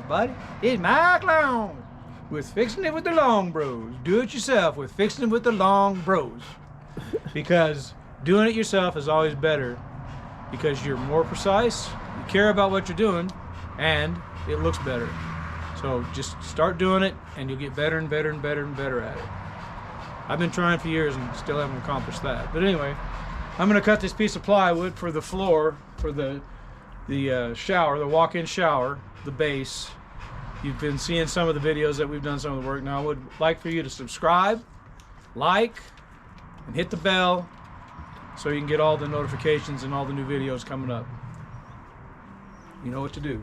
buddy. It's Mike Long with Fixing It with the Long Bros. Do it yourself with Fixing It with the Long Bros. Because doing it yourself is always better because you're more precise, you care about what you're doing, and it looks better. So just start doing it and you'll get better and better and better and better at it. I've been trying for years and still haven't accomplished that. But anyway, I'm gonna cut this piece of plywood for the floor, for the shower, the walk-in shower, the base. You've been seeing some of the videos that we've done some of the work. Now I would like for you to subscribe, like, and hit the bell so you can get all the notifications and all the new videos coming up. You know what to do.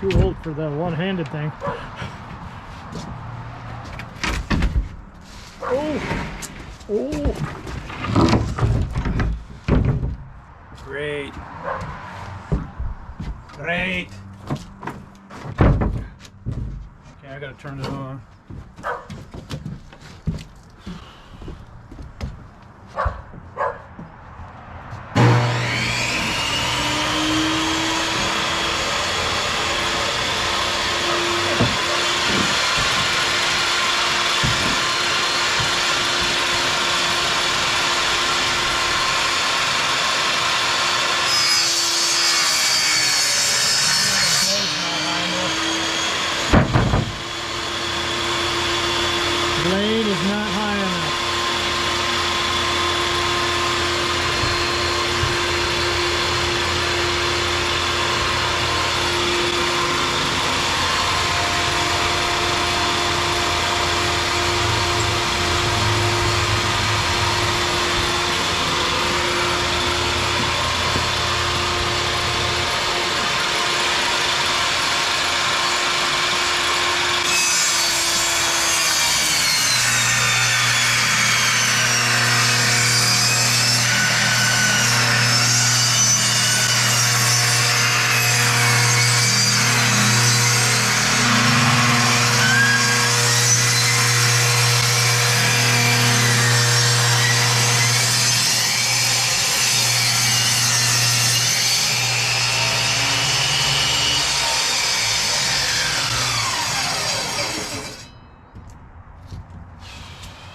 Too old for the one-handed thing. Oh! Oh! Great. Great. Okay, I gotta turn it on. Blade is not high enough.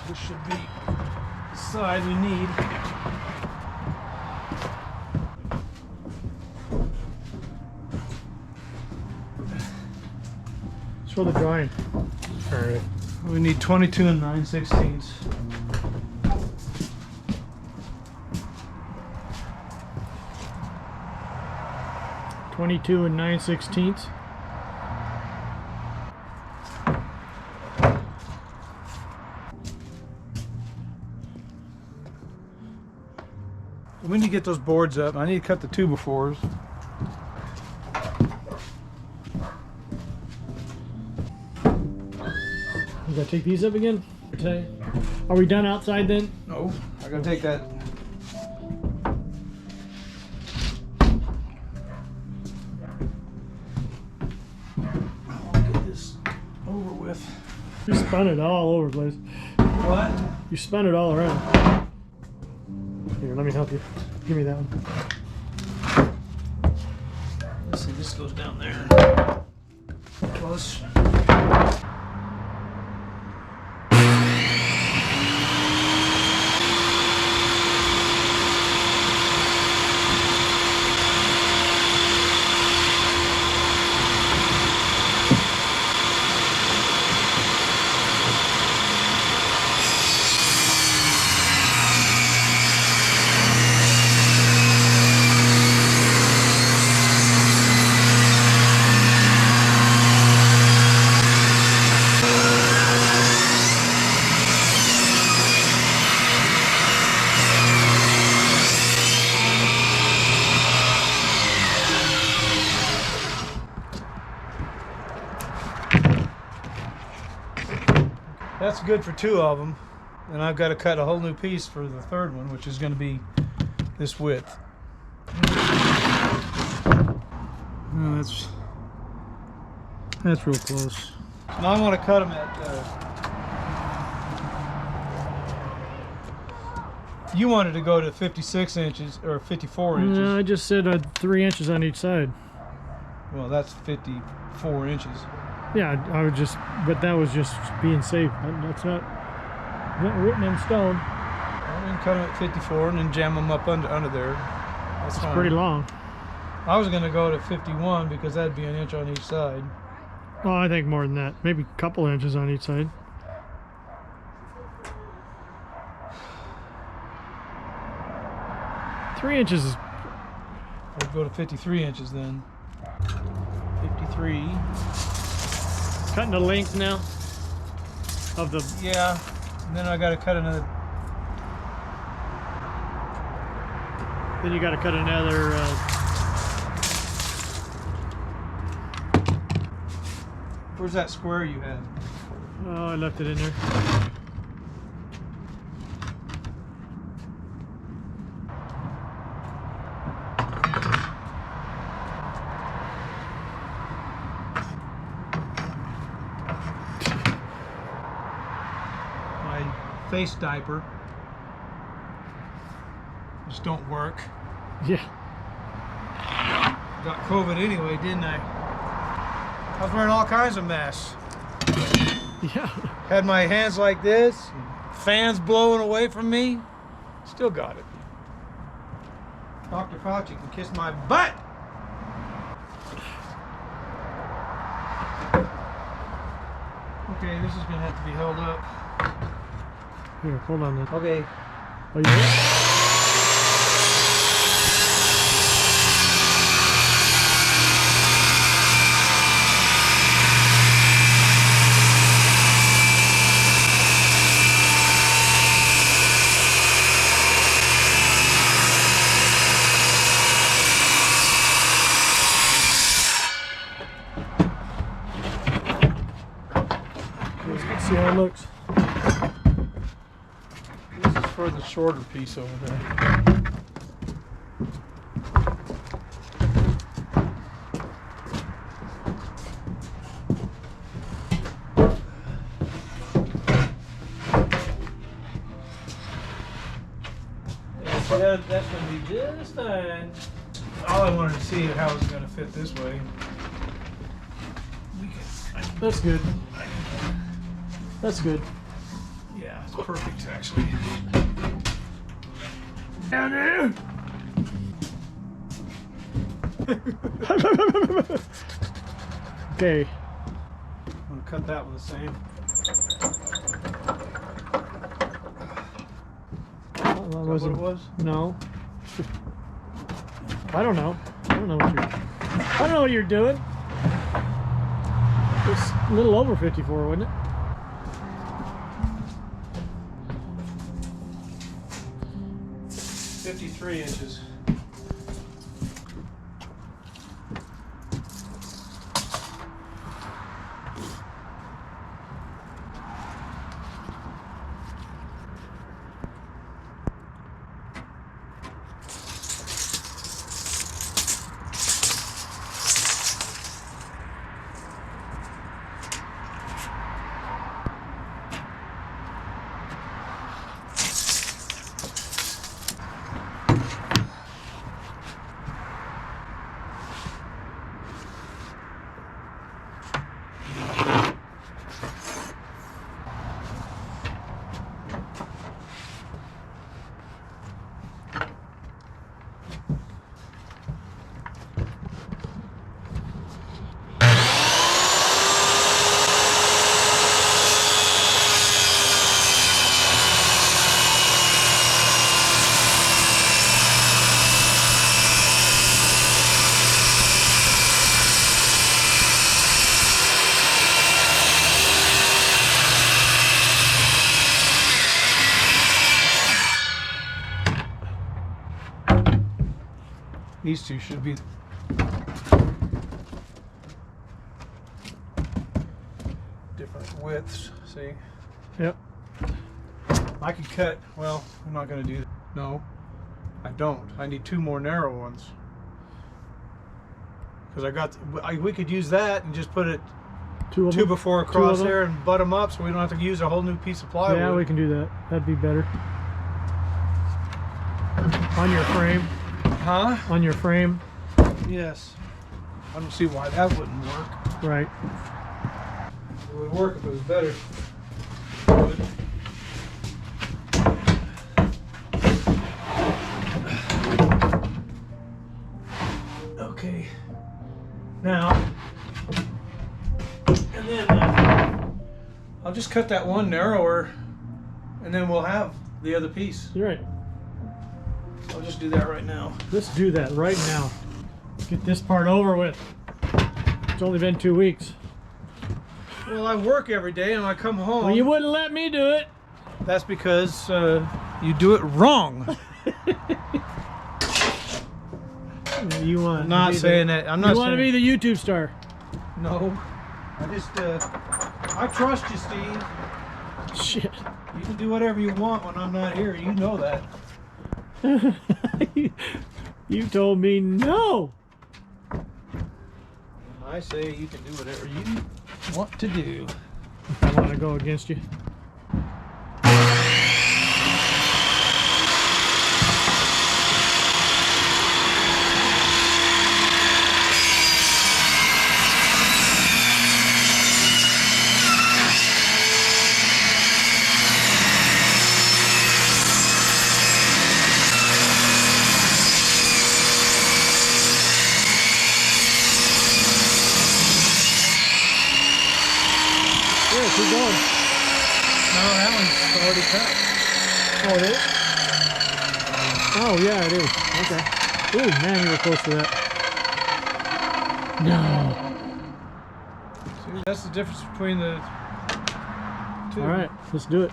This should be the side we need. Show the drawing. Alright. We need 22 and 9/16. .22 and 9/16. We need to get those boards up. I need to cut the 2x4s. We gotta take these up again? Okay. Are we done outside then? No, I gotta take that. I'll get this over with. You spun it all over the place. What? You spun it all around. Here, let me help you. Give me that one. Let's see, this goes down there. Close. That's good for 2 of them. And I've got to cut a whole new piece for the 3rd one, which is going to be this width. Oh, that's real close. Now I want to cut them at. You wanted to go to 56 inches or 54 inches. No, I just said 3 inches on each side. Well, that's 54 inches. Yeah, I would just, but that was just being safe. That's not written in stone. Well, we can cut them at 54 and then jam them up under there. That's fine. Pretty long. I was going to go to 51 because that'd be an inch on each side. Oh, I think more than that. Maybe a couple inches on each side. Three inches is... We'll go to 53 inches then. 53. Cutting the length now of the... Yeah, and then I got to cut another. Then you got to cut another... Where's that square you had? Oh, I left it in there. My face diaper just don't work. Yeah. Got COVID anyway, didn't I? I was wearing all kinds of masks. Yeah. Had my hands like this, fans blowing away from me. Still got it. Dr. Fauci can kiss my butt. Okay, this is gonna have to be held up. Here, hold on then. Okay. Oh, you ready? Let's see how it looks. This is for the shorter piece over there. Yeah, that's going to be just fine. All I wanted to see how it's going to fit this way. That's good. That's good. Yeah, it's perfect actually. Down there. Okay. I'm gonna cut that one the same. Is that what it was? No. I don't know. I don't know what you're doing. It's a little over 54, wasn't it? $53 inches. These two should be different widths, see? Yep. I could cut. Well, I'm not going to do that. No, I don't. I need 2 more narrow ones. Because we could use that and just put it 2 before across there and butt them up, so we don't have to use a whole new piece of plywood. Yeah, we can do that. That'd be better. On your frame. Huh? On your frame. Yes. I don't see why that wouldn't work. Right. It would work if it was better. It would. Okay. Now, and then I'll just cut that one narrower, and then we'll have the other piece. You're right. I'll just do that right now. Let's do that right now. Get this part over with. It's only been 2 weeks. Well, I work every day and I come home. Well, you wouldn't let me do it. That's because you do it wrong. You want? I'm not saying that. I'm not. You want to be the YouTube star? No. I just. I trust you, Steve. Shit. You can do whatever you want when I'm not here. You know that. You told me no. I say you can do whatever you want to do. I want to go against you. Keep going. No, that one's already cut. Oh, it is? Oh, yeah, it is. Okay. Ooh, man, you were close to that. No. See, that's the difference between the 2. All right, let's do it.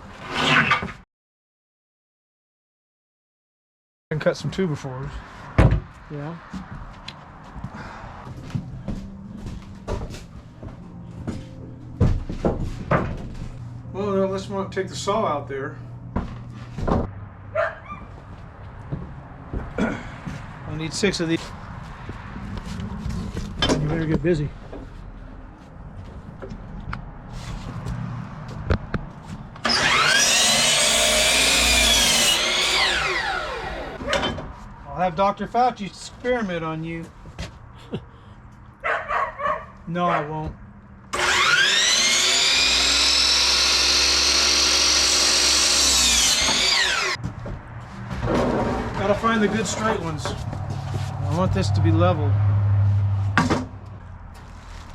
And cut some 2x4s. Yeah. Well, let's take the saw out there. I need 6 of these. You better get busy. I'll have Dr. Fauci experiment on you. No, I won't. Gotta find the good straight ones. I want this to be level.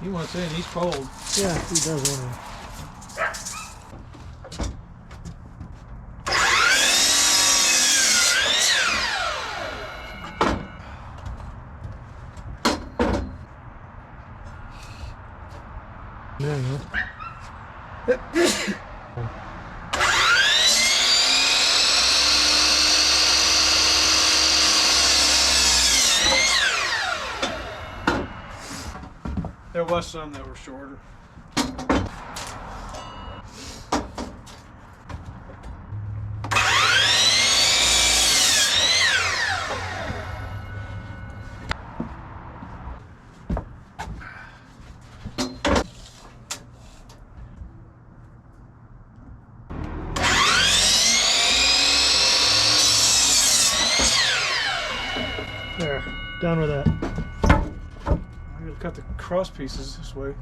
He wants in, he's cold. Yeah, he does want to. There you go. There was some that were shorter. There, done with that. I'm gonna cut the cross pieces this way.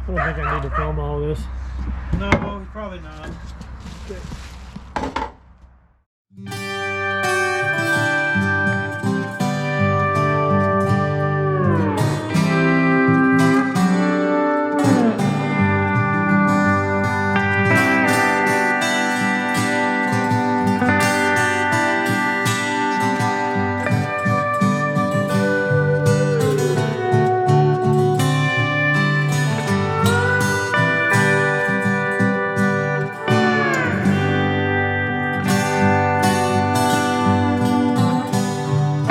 I don't think I need to film all this. No, well, probably not. Okay.